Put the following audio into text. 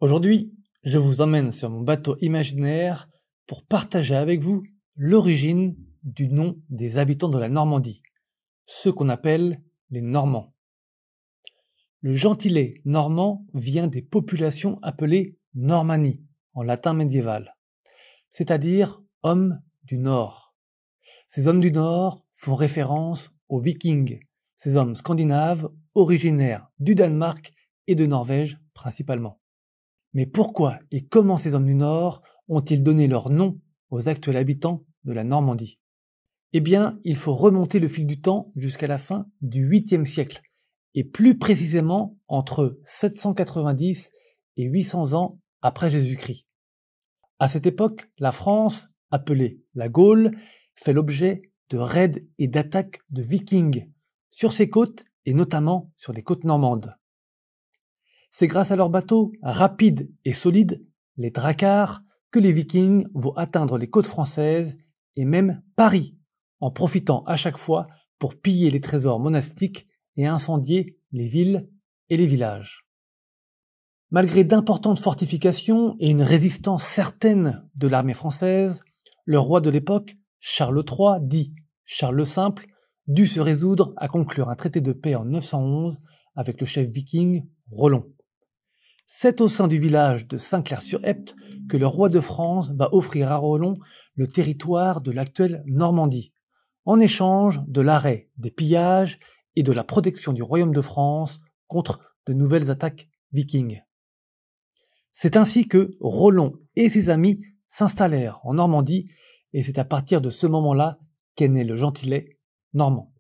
Aujourd'hui, je vous emmène sur mon bateau imaginaire pour partager avec vous l'origine du nom des habitants de la Normandie, ceux qu'on appelle les Normands. Le gentilé normand vient des populations appelées Normanni en latin médiéval, c'est-à-dire hommes du Nord. Ces hommes du Nord font référence aux Vikings, ces hommes scandinaves originaires du Danemark et de Norvège principalement. Mais pourquoi et comment ces hommes du Nord ont-ils donné leur nom aux actuels habitants de la Normandie? Eh bien, il faut remonter le fil du temps jusqu'à la fin du 8e siècle, et plus précisément entre 790 et 800 ans après Jésus-Christ. À cette époque, la France, appelée la Gaule, fait l'objet de raids et d'attaques de Vikings sur ses côtes et notamment sur les côtes normandes. C'est grâce à leurs bateaux rapides et solides, les dracars, que les Vikings vont atteindre les côtes françaises et même Paris, en profitant à chaque fois pour piller les trésors monastiques et incendier les villes et les villages. Malgré d'importantes fortifications et une résistance certaine de l'armée française, le roi de l'époque, Charles III, dit Charles le Simple, dut se résoudre à conclure un traité de paix en 911 avec le chef viking Rollon. C'est au sein du village de Saint-Clair-sur-Epte que le roi de France va offrir à Rollon le territoire de l'actuelle Normandie, en échange de l'arrêt des pillages et de la protection du royaume de France contre de nouvelles attaques vikings. C'est ainsi que Rollon et ses amis s'installèrent en Normandie et c'est à partir de ce moment-là qu'est né le gentilé normand.